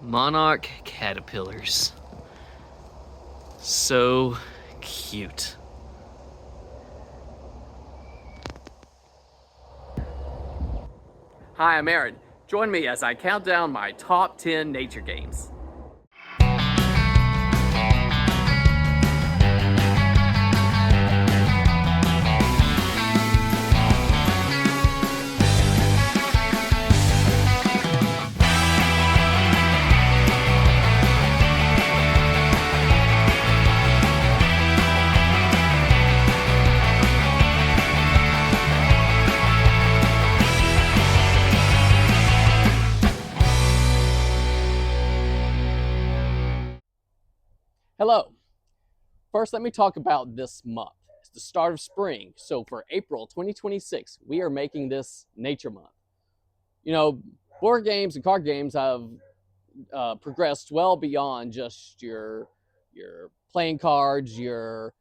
Monarch caterpillars. So cute. Hi, I'm Aaron. Join me as I count down my top 10 nature games. Hello. First, let me talk about this month. It's the start of spring. So for April 2026, we are making this Nature Month. You know, board games and card games have progressed well beyond just your playing cards, your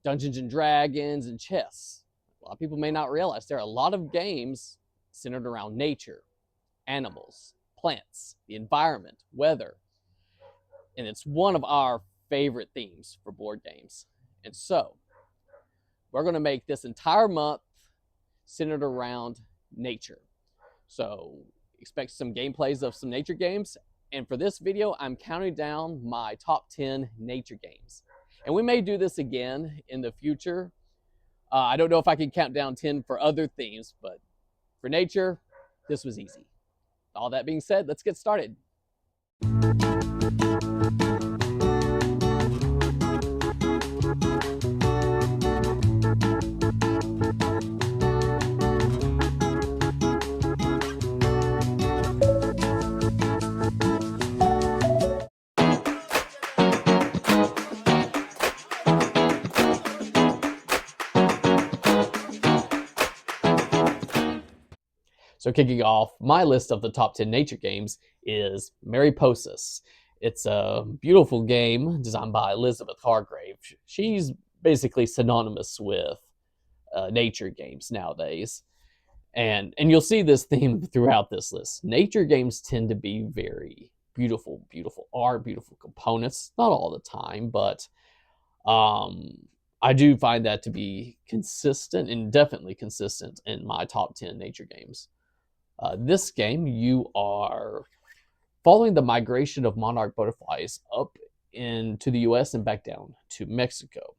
Dungeons and Dragons, and chess. A lot of people may not realize there are a lot of games centered around nature, animals, plants, the environment, weather. And it's one of our favorite themes for board games. And so, we're going to make this entire month centered around nature. So, expect some gameplays of some nature games. And for this video, I'm counting down my top 10 nature games. And we may do this again in the future. I don't know if I can count down 10 for other themes, but for nature, this was easy. All that being said, let's get started. So kicking off my list of the top 10 nature games is Mariposas. It's a beautiful game designed by Elizabeth Hargrave. She's basically synonymous with nature games nowadays. And you'll see this theme throughout this list. Nature games tend to be very beautiful, beautiful art, beautiful components. Not all the time, but I do find that to be consistent and definitely consistent in my top 10 nature games. This game, you are following the migration of monarch butterflies up into the US and back down to Mexico.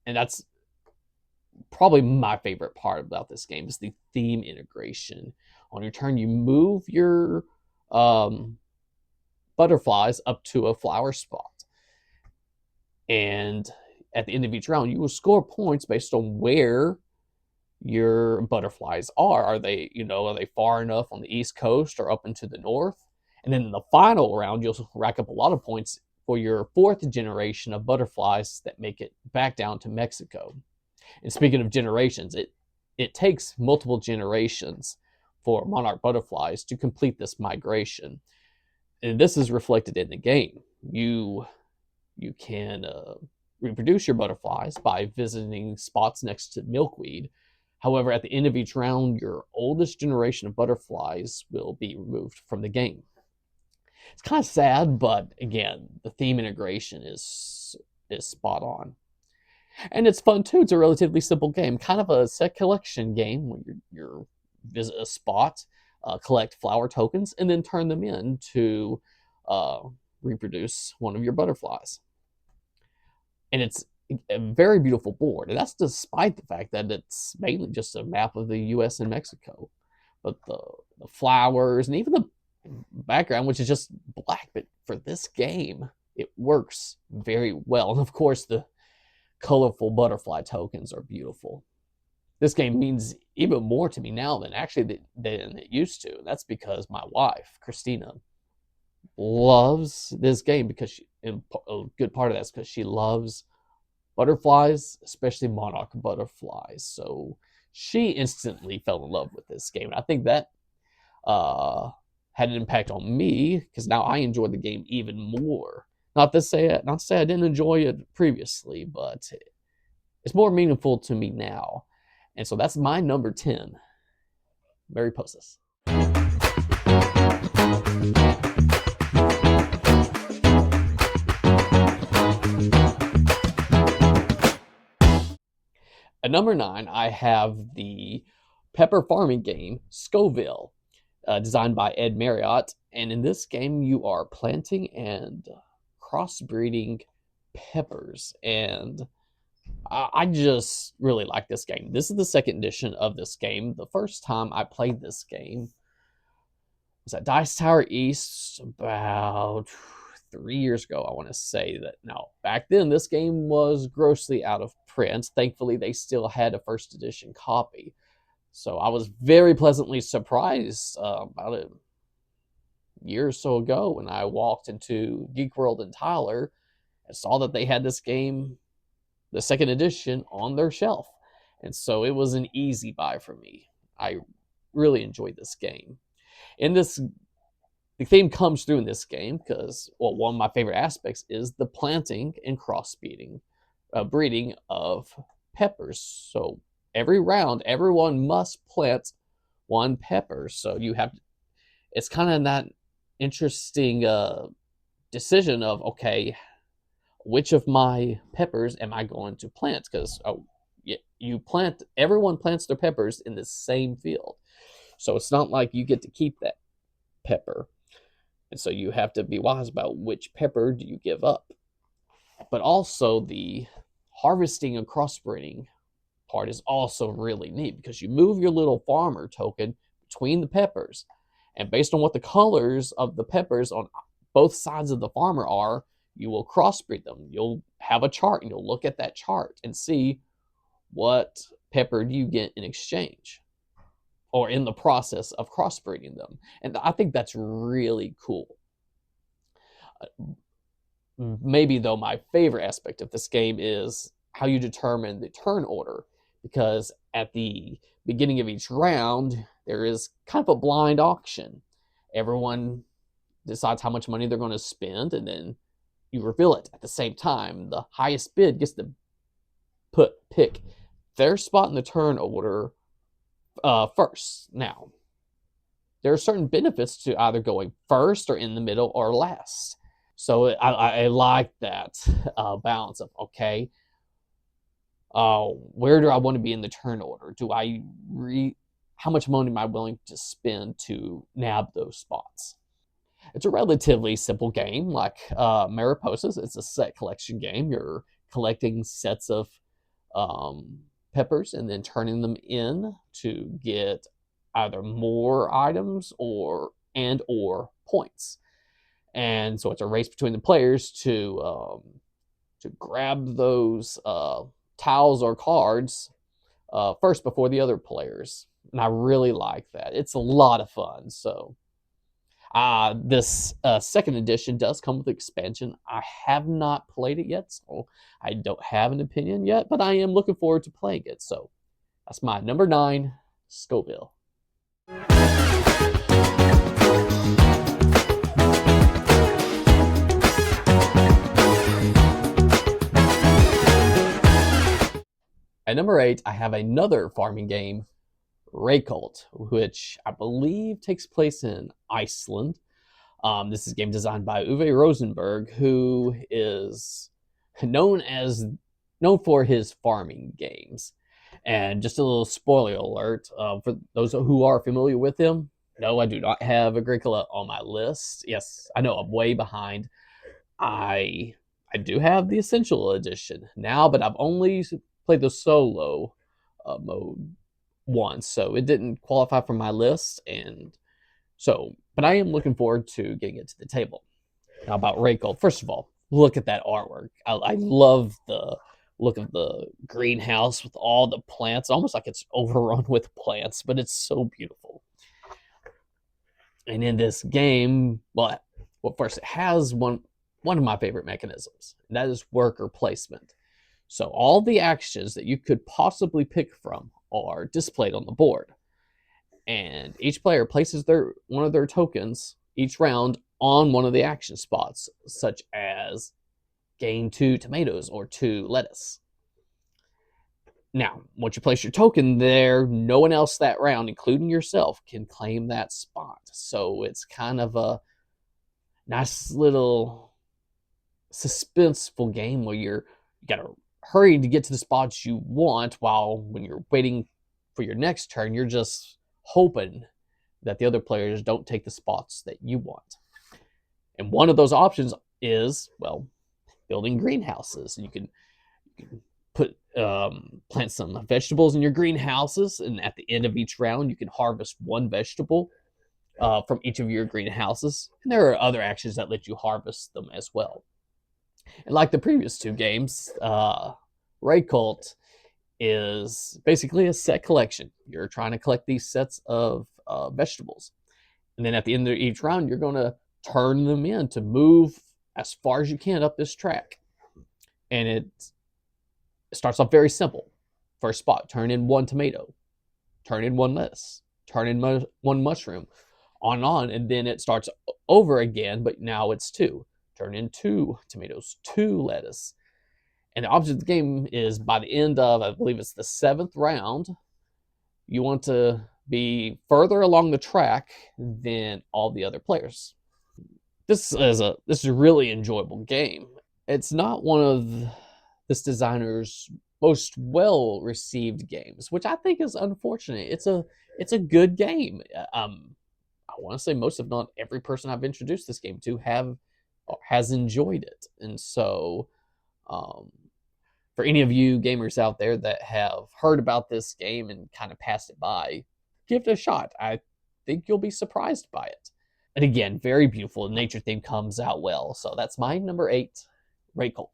And that's probably my favorite part about this game is the theme integration. On your turn, you move your butterflies up to a flower spot. And at the end of each round, you will score points based on where your butterflies are. Are they far enough on the East Coast or up into the north? And then in the final round, you'll rack up a lot of points for your fourth generation of butterflies that make it back down to Mexico. And speaking of generations, it takes multiple generations for monarch butterflies to complete this migration. And this is reflected in the game. You can reproduce your butterflies by visiting spots next to milkweed. However, at the end of each round, your oldest generation of butterflies will be removed from the game. It's kind of sad, but again, the theme integration is spot on. And it's fun too. It's a relatively simple game, kind of a set collection game where you visit a spot, collect flower tokens, and then turn them in to reproduce one of your butterflies. And it's a very beautiful board, and that's despite the fact that it's mainly just a map of the US and Mexico. But the flowers and even the background, which is just black, but for this game, it works very well. And of course, the colorful butterfly tokens are beautiful. This game means even more to me now than it used to. And that's because my wife, Christina, loves this game because a good part of that's because she loves butterflies, especially monarch butterflies. So she instantly fell in love with this game. And I think that had an impact on me because now I enjoy the game even more. Not to say I didn't enjoy it previously, but it's more meaningful to me now. And so that's my number 10, Mariposas. number 9, I have the pepper farming game, Scoville, designed by Ed Marriott. And in this game, you are planting and crossbreeding peppers. And I just really like this game. This is the second edition of this game. The first time I played this game was at Dice Tower East about 3 years ago, I want to say that. Now, back then, this game was grossly out of print. Thankfully, they still had a first edition copy. So I was very pleasantly surprised about a year or so ago when I walked into Geek World in Tyler and saw that they had this game, the second edition, on their shelf. And so it was an easy buy for me. I really enjoyed this game. The theme comes through in this game because, well, one of my favorite aspects is the planting and crossbreeding, breeding of peppers. So every round, everyone must plant one pepper. So you have, it's kind of that interesting decision of, okay, which of my peppers am I going to plant? Because everyone plants their peppers in the same field. So it's not like you get to keep that pepper. And so you have to be wise about which pepper do you give up. But also the harvesting and crossbreeding part is also really neat because you move your little farmer token between the peppers. And based on what the colors of the peppers on both sides of the farmer are, you will crossbreed them. You'll have a chart and you'll look at that chart and see what pepper do you get in exchange or in the process of crossbreeding them. And I think that's really cool. Maybe, though, my favorite aspect of this game is how you determine the turn order, because at the beginning of each round, there is kind of a blind auction. Everyone decides how much money they're going to spend, and then you reveal it at the same time. The highest bid gets to pick their spot in the turn order first. Now, there are certain benefits to either going first or in the middle or last. So I like that balance of, okay, where do I want to be in the turn order? How much money am I willing to spend to nab those spots? It's a relatively simple game, like Mariposas. It's a set collection game. You're collecting sets of peppers and then turning them in to get either more items or points. And so it's a race between the players to grab those tiles or cards first before the other players. And I really like that. It's a lot of fun. So this second edition does come with expansion. I have not played it yet, so I don't have an opinion yet, but I am looking forward to playing it. So that's my number 9, Scoville. At number 8, I have another farming game, Reykholt, which I believe takes place in Iceland. This is a game designed by Uwe Rosenberg, who is known for his farming games. And just a little spoiler alert for those who are familiar with him. No, I do not have Agricola on my list. Yes, I know I'm way behind. I do have the Essential Edition now, but I've only played the solo mode once, so it didn't qualify for my list. But I am looking forward to getting it to the table. Now about Reykholt, first of all, look at that artwork. I love the look of the greenhouse with all the plants, almost like it's overrun with plants, but it's so beautiful. And in this game, well, first, it has one of my favorite mechanisms, and that is worker placement. So all the actions that you could possibly pick from are displayed on the board. And each player places one of their tokens each round on one of the action spots, such as gain 2 tomatoes or 2 lettuce. Now, once you place your token there, no one else that round, including yourself, can claim that spot. So it's kind of a nice little suspenseful game where you got to hurrying to get to the spots you want, while when you're waiting for your next turn, you're just hoping that the other players don't take the spots that you want. And one of those options is, well, building greenhouses. You can put plant some vegetables in your greenhouses, and at the end of each round, you can harvest one vegetable from each of your greenhouses. And there are other actions that let you harvest them as well. And like the previous two games, Raycult is basically a set collection. You're trying to collect these sets of vegetables. And then at the end of each round, you're going to turn them in to move as far as you can up this track. And it starts off very simple. First spot, turn in one tomato, turn in one lettuce, turn in one mushroom, on, and then it starts over again, but now it's two. Turn in two tomatoes, two lettuce. And the object of the game is, by the end of, I believe it's the 7th round, you want to be further along the track than all the other players. This is a really enjoyable game. It's not one of this designer's most well received games, which I think is unfortunate. It's a good game. I want to say most, if not every person I've introduced this game to has enjoyed it. And so for any of you gamers out there that have heard about this game and kind of passed it by, give it a shot. I think you'll be surprised by it. And again, very beautiful. The nature theme comes out well. So that's my number 8, Raycult.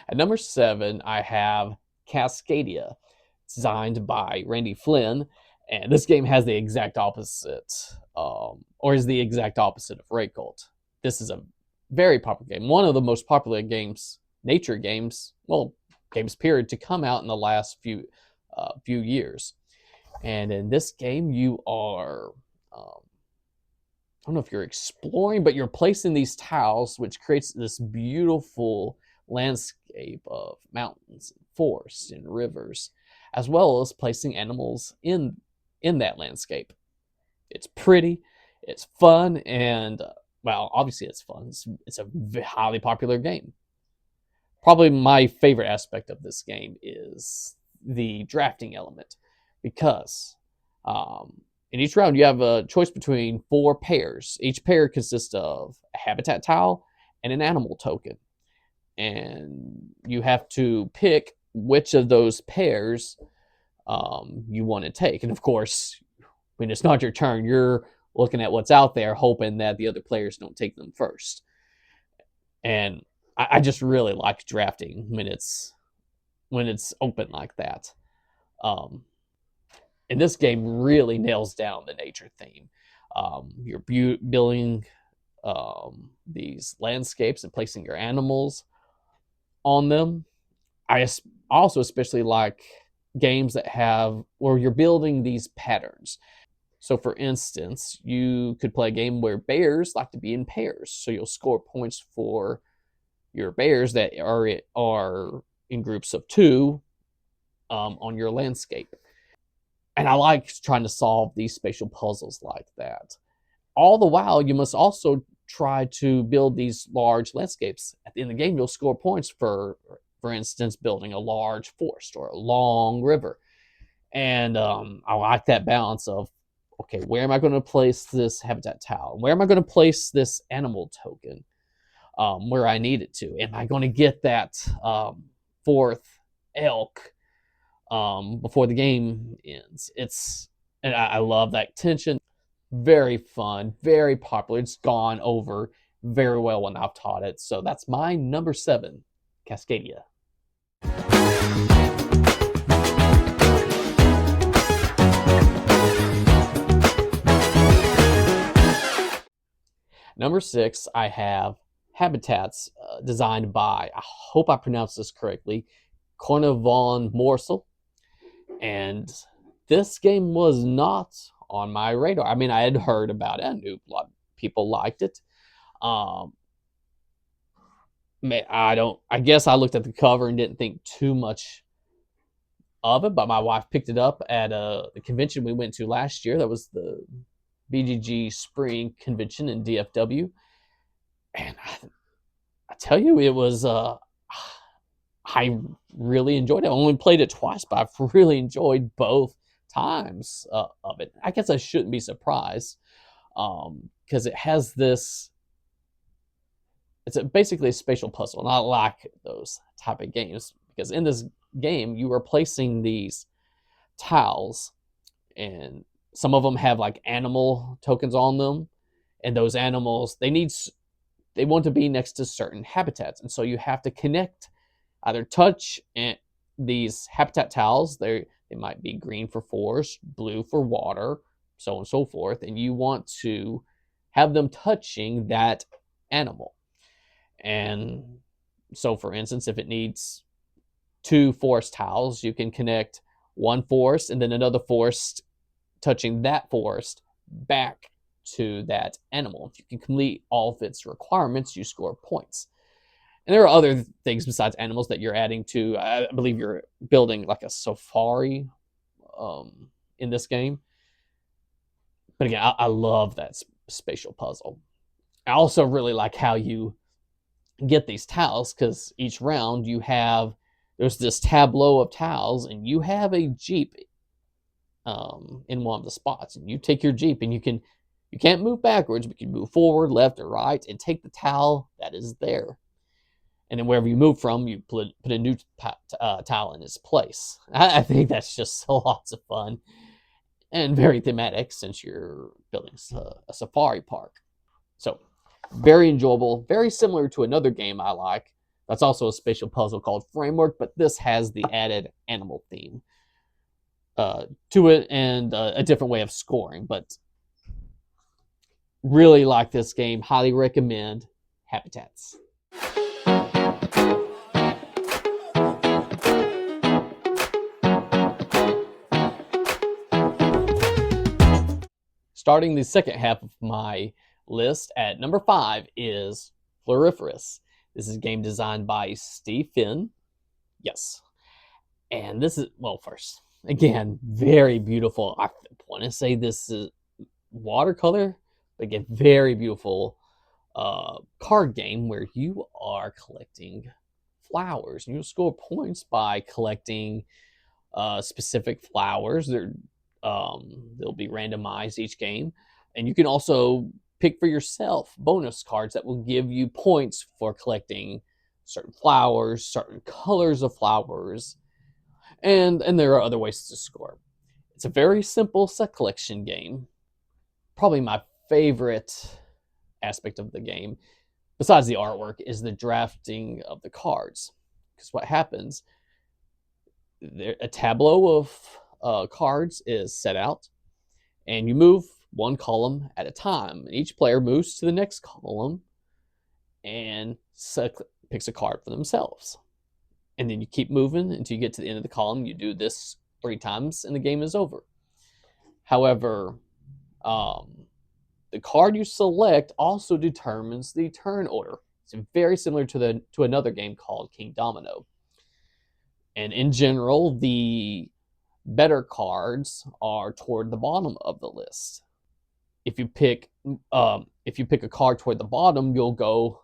At number 7, I have Cascadia, designed by Randy Flynn. And this game has the exact opposite, or is the exact opposite of Raycult. This is a very popular game. One of the most popular games, nature games, well, games period, to come out in the last few years. And in this game, you are, I don't know if you're exploring, but you're placing these tiles, which creates this beautiful landscape of mountains, and forests, and rivers, as well as placing animals in that landscape. It's pretty, it's fun, and well, obviously it's fun. It's a highly popular game. Probably my favorite aspect of this game is the drafting element, because in each round you have a choice between 4 pairs. Each pair consists of a habitat tile and an animal token, and you have to pick which of those pairs you want to take. And of course, when it's not your turn, you're looking at what's out there, hoping that the other players don't take them first. And I just really like drafting when it's open like that. And this game really nails down the nature theme. You're building these landscapes and placing your animals on them. I also especially like games that have where you're building these patterns. So for instance, you could play a game where bears like to be in pairs. So you'll score points for your bears that are in groups of 2 on your landscape. And I like trying to solve these spatial puzzles like that. All the while, you must also try to build these large landscapes. At the end of the game, you'll score points for instance, building a large forest or a long river. And I like that balance of, okay, where am I going to place this habitat tile? Where am I going to place this animal token where I need it to? Am I going to get that 4th elk before the game ends? And I love that tension. Very fun, very popular. It's gone over very well when I've taught it. So that's my number 7, Cascadia. Number 6, I have Habitats, designed by, I hope I pronounced this correctly, Corne van Moorsel. And this game was not on my radar. I mean, I had heard about it. I knew a lot of people liked it. I guess I looked at the cover and didn't think too much of it, but my wife picked it up at the convention we went to last year. That was the BGG Spring Convention in DFW, and I tell you, it was. I really enjoyed it. I only played it twice, but I've really enjoyed both times of it. I guess I shouldn't be surprised because it has this. It's basically a spatial puzzle, and I like those type of games because in this game you are placing these tiles, and some of them have like animal tokens on them, and those animals they want to be next to certain habitats, and so you have to connect, either touch and these habitat tiles. They might be green for forest, blue for water, so on and so forth, and you want to have them touching that animal. And so, for instance, if it needs two forest tiles, you can connect one forest and then another forest touching that forest back to that animal. If you can complete all of its requirements, you score points. And there are other things besides animals that you're adding to. I believe you're building like a safari in this game. But again, I love that spatial puzzle. I also really like how you get these tiles, because each round there's this tableau of tiles, and you have a Jeep in one of the spots, and you take your Jeep, and you can't move backwards, but you can move forward, left, or right, and take the tile that is there. And then wherever you move from, you put a new tile in its place. I think that's just lots of fun and very thematic, since you're building a safari park. So very enjoyable, very similar to another game I like. That's also a spatial puzzle called Framework, but this has the added animal theme to it, and a different way of scoring. But really like this game. Highly recommend Habitats. Starting the second half of my list at number 5 is Floriferous. This is a game designed by Steve Finn. Yes. And this is, well, first, again, very beautiful. I want to say this is watercolor, but again, very beautiful card game where you are collecting flowers. And you'll score points by collecting specific flowers. They'll be randomized each game. And you can also pick for yourself bonus cards that will give you points for collecting certain flowers, certain colors of flowers, and there are other ways to score. It's a very simple set collection game. Probably my favorite aspect of the game, besides the artwork, is the drafting of the cards. Because what happens, a tableau of cards is set out, and you move one column at a time. And each player moves to the next column and picks a card for themselves. And then you keep moving until you get to the end of the column. You do this 3 times, and the game is over. However, the card you select also determines the turn order. It's very similar to another game called King Domino. And in general, the better cards are toward the bottom of the list. If you pick a card toward the bottom, you'll go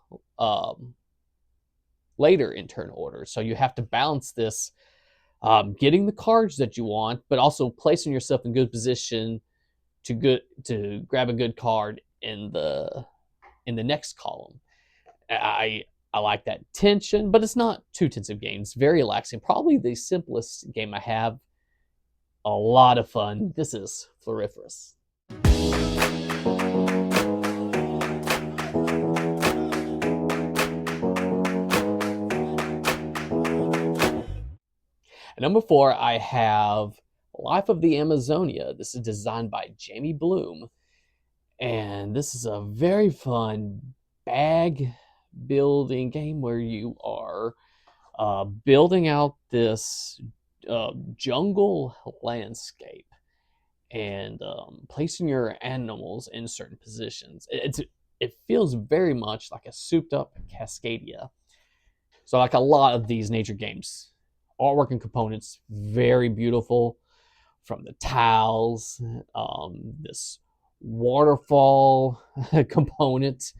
later in turn order. So you have to balance this, getting the cards that you want, but also placing yourself in good position to grab a good card in the next column. I like that tension, but it's not too tense of game. It's very relaxing. Probably the simplest game I have. A lot of fun. This is Floriferous. At number 4, I have Life of the Amazonia. This is designed by Jamie Bloom. And this is a very fun bag building game where you are building out this jungle landscape and placing your animals in certain positions. It feels very much like a souped up Cascadia. So like a lot of these nature games artwork and components very beautiful, from the tiles, this waterfall component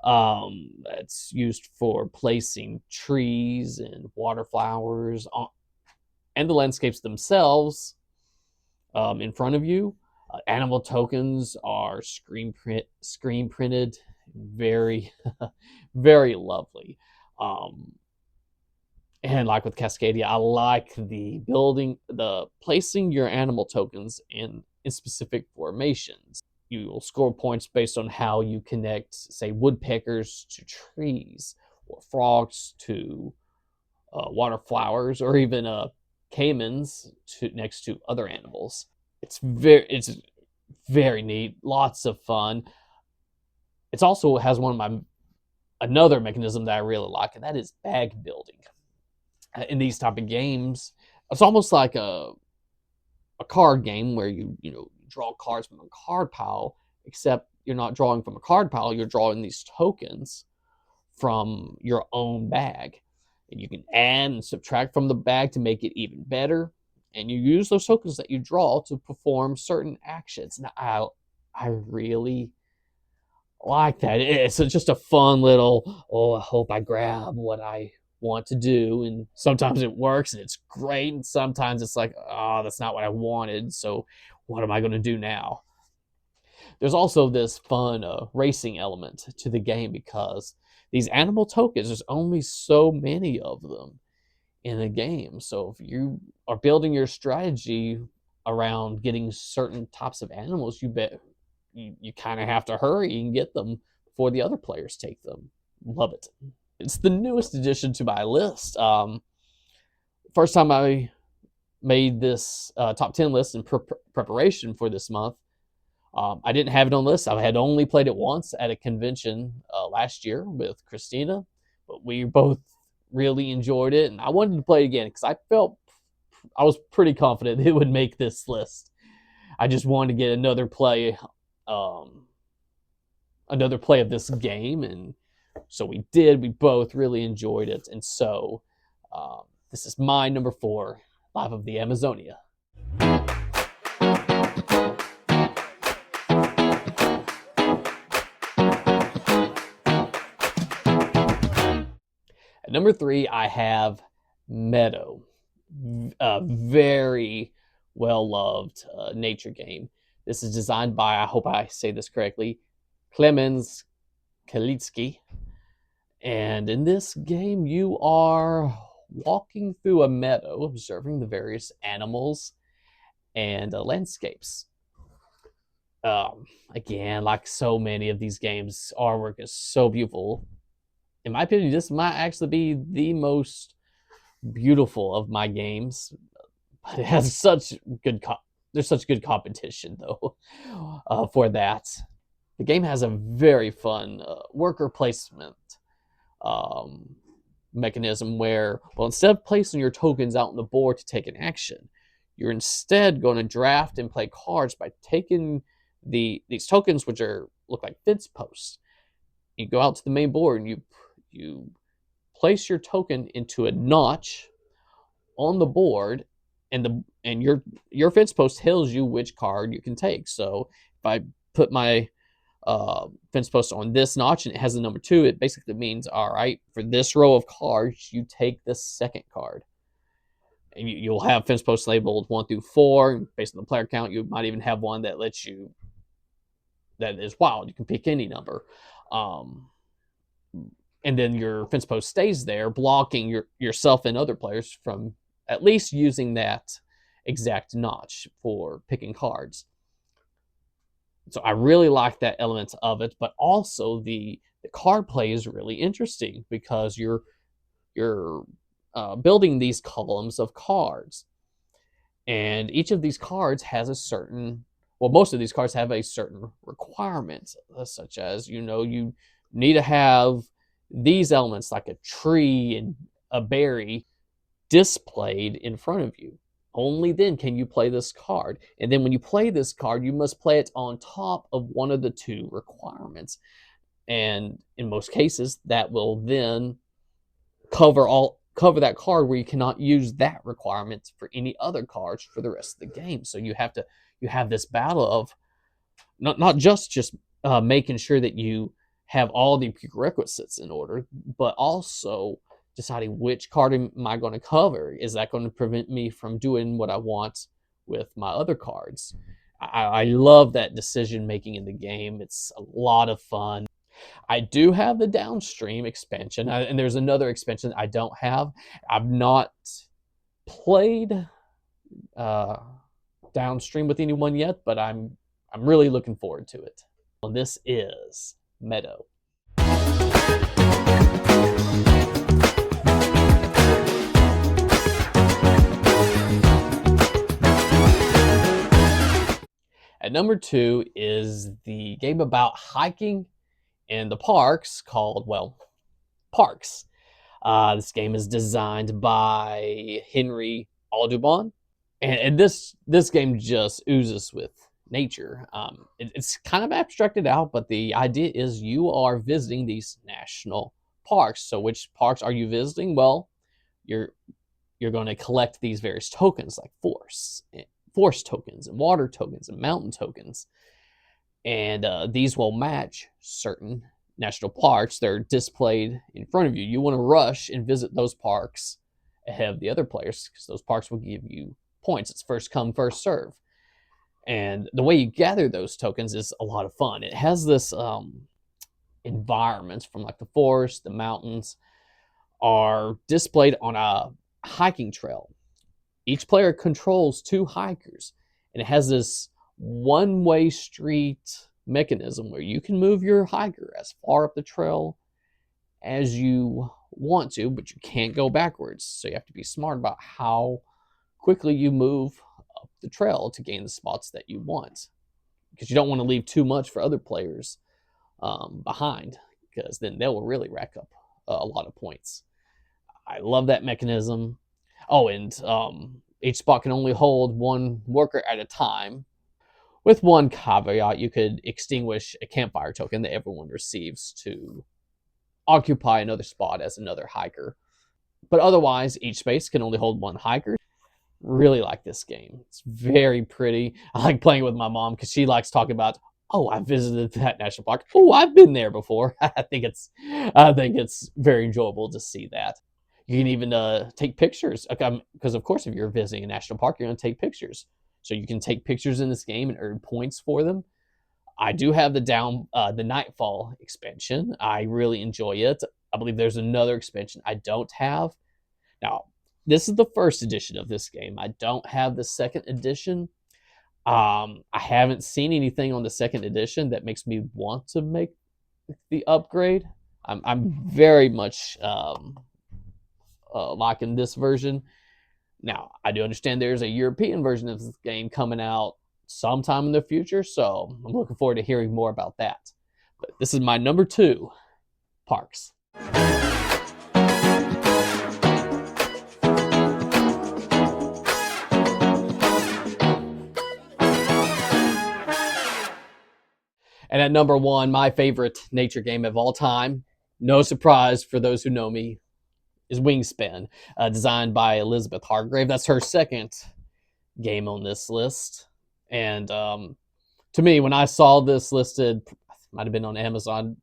that's used for placing trees and water flowers and the landscapes themselves in front of you. Animal tokens are screen printed, very very lovely. Um, and like with Cascadia, I like the placing your animal tokens in specific formations. You will score points based on how you connect, say, woodpeckers to trees, or frogs to water flowers, or even caimans next to other animals. It's very neat, lots of fun. It also has another mechanism that I really like, and that is bag building. In these type of games, it's almost like a card game where you draw cards from a card pile, except you're not drawing from a card pile, you're drawing these tokens from your own bag. And you can add and subtract from the bag to make it even better. And you use those tokens that you draw to perform certain actions. Now, I really like that. It's just a fun little, oh, I hope I grab what I want to do. And sometimes it works and it's great. And sometimes it's like, oh, that's not what I wanted. So what am I going to do now? There's also this fun racing element to the game, because these animal tokens, there's only so many of them in the game. So if you are building your strategy around getting certain types of animals, you kind of have to hurry and get them before the other players take them. Love it. It's the newest addition to my list. First time I made this top 10 list in preparation for this month. I didn't have it on the list. I had only played it once at a convention last year with Christina, but we both really enjoyed it, and I wanted to play it again because I was pretty confident it would make this list. I just wanted to get another play of this game, and so we did. We both really enjoyed it, and so this is my number 4, Life of the Amazonia. At number 3, I have Meadow, a very well-loved nature game. This is designed by, I hope I say this correctly, Klemens Kalitsky. And in this game, you are walking through a meadow, observing the various animals and landscapes. Again, like so many of these games, artwork is so beautiful. In my opinion, this might actually be the most beautiful of my games, but it has there's such good competition though for that. The game has a very fun worker placement mechanism where, well, instead of placing your tokens out on the board to take an action, you're instead going to draft and play cards by taking these tokens, which look like fence posts. You go out to the main board and you place your token into a notch on the board, and your fence post tells you which card you can take. So if I put my fence post on this notch and it has the number 2, it basically means, all right, for this row of cards, you take the second card. And you'll have fence posts labeled 1 through 4. Based on the player count, you might even have one that that is wild. You can pick any number. And then your fence post stays there, blocking yourself and other players from at least using that exact notch for picking cards. So I really like that element of it, but also the card play is really interesting because you're building these columns of cards, and each of these cards has most of these cards have a certain requirement, such as you need to have these elements like a tree and a berry displayed in front of you. Only then can you play this card. And then when you play this card, you must play it on top of one of the 2 requirements. And in most cases, that will then cover cover that card where you cannot use that requirement for any other cards for the rest of the game. So you have this battle of not just making sure that you have all the prerequisites in order, but also deciding which card am I going to cover. Is that going to prevent me from doing what I want with my other cards? I love that decision making in the game. It's a lot of fun. I do have the downstream expansion, and there's another expansion I don't have. I've not played downstream with anyone yet, but I'm really looking forward to it. Well, this is Meadow. At number 2 is the game about hiking in the parks called, well, Parks. This game is designed by Henry Audubon, and this game just oozes with nature. It's kind of abstracted out, but the idea is you are visiting these national parks. So which parks are you visiting? Well, you're going to collect these various tokens like forest tokens and water tokens and mountain tokens, and these will match certain national parks. They're displayed in front of you. You want to rush and visit those parks ahead of the other players because those parks will give you points. It's first come, first serve. And the way you gather those tokens is a lot of fun. It has this environment from like the forest, the mountains are displayed on a hiking trail. Each player controls 2 hikers, and it has this one-way street mechanism where you can move your hiker as far up the trail as you want to, but you can't go backwards. So you have to be smart about how quickly you move up the trail to gain the spots that you want, because you don't want to leave too much for other players behind, because then they will really rack up a lot of points. I love that mechanism. Oh, and each spot can only hold 1 worker at a time. With one caveat, you could extinguish a campfire token that everyone receives to occupy another spot as another hiker. But otherwise, each space can only hold 1 hiker. Really like this game. It's very pretty. I like playing with my mom because she likes talking about, oh, I visited that national park. Oh, I've been there before. I think it's very enjoyable to see that. You can even take pictures, because of course if you're visiting a national park, you're going to take pictures. So you can take pictures in this game and earn points for them. I do have the Nightfall expansion. I really enjoy it. I believe there's another expansion I don't have. Now, this is the first edition of this game. I don't have the second edition. I haven't seen anything on the second edition that makes me want to make the upgrade. I'm very much liking this version. Now, I do understand there's a European version of this game coming out sometime in the future, so I'm looking forward to hearing more about that. But this is my number 2, Parks. And at number 1, my favorite nature game of all time, no surprise for those who know me, is Wingspan, designed by Elizabeth Hargrave. That's her second game on this list. And to me, when I saw this listed, might have been on Amazon,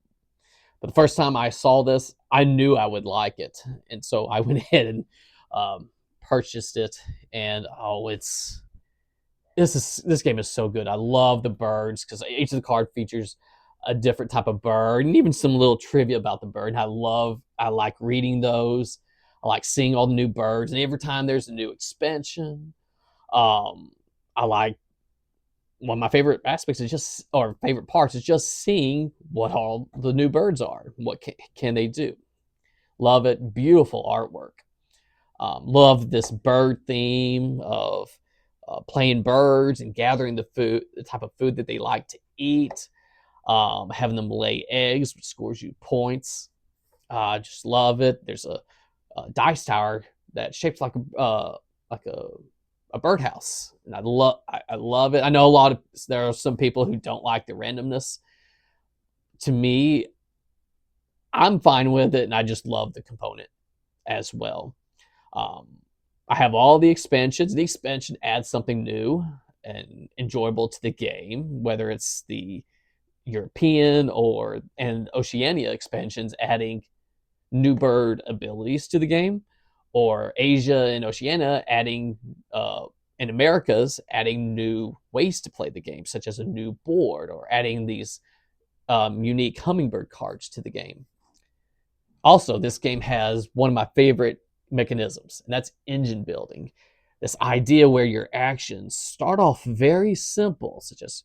but the first time I saw this, I knew I would like it. And so I went ahead and purchased it. And this game is so good. I love the birds because each of the card features a different type of bird, and even some little trivia about the bird. And I like reading those. I like seeing all the new birds, and every time there's a new expansion, I like, one of my favorite aspects is favorite parts is just seeing what all the new birds are. What can they do? Love it. Beautiful artwork. Love this bird theme of playing birds and gathering the type of food that they like to eat. Having them lay eggs, which scores you points. Just love it. There's a dice tower that's shaped like a birdhouse, and I love it. I know there are some people who don't like the randomness. To me, I'm fine with it, and I just love the component as well. Um, I have all the expansions. The expansion adds something new and enjoyable to the game, whether it's the European and Oceania expansions adding new bird abilities to the game, or Asia and Oceania adding in Americas adding new ways to play the game, such as a new board or adding these unique hummingbird cards to the game. Also, this game has one of my favorite mechanisms, and that's engine building. This idea where your actions start off very simple, such as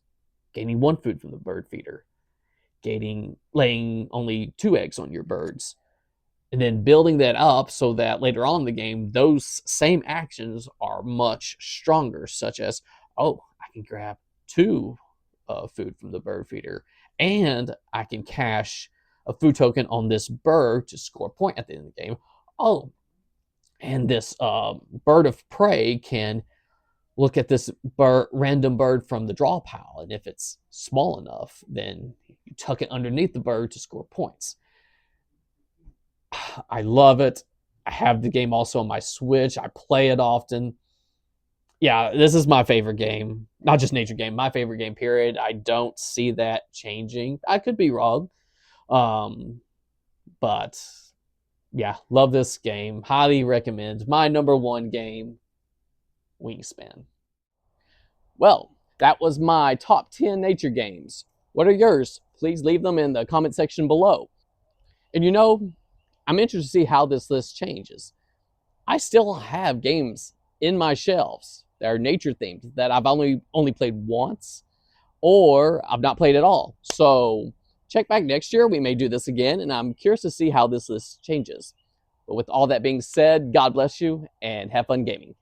gaining one food from the bird feeder, laying only 2 eggs on your birds, and then building that up so that later on in the game, those same actions are much stronger, such as, oh, I can grab two food from the bird feeder, and I can cash a food token on this bird to score a point at the end of the game. Oh, and this bird of prey can look at this random bird from the draw pile, and if it's small enough, then you tuck it underneath the bird to score points. I love it. I have the game also on my Switch. I play it often. Yeah, this is my favorite game. Not just nature game, my favorite game, period. I don't see that changing. I could be wrong. But yeah, love this game. Highly recommend. My number one game, Wingspan. Well, that was my top 10 nature games. What are yours? Please leave them in the comment section below. And I'm interested to see how this list changes. I still have games in my shelves that are nature themed that I've only played once, or I've not played at all. So check back next year. We may do this again, and I'm curious to see how this list changes. But with all that being said, God bless you and have fun gaming.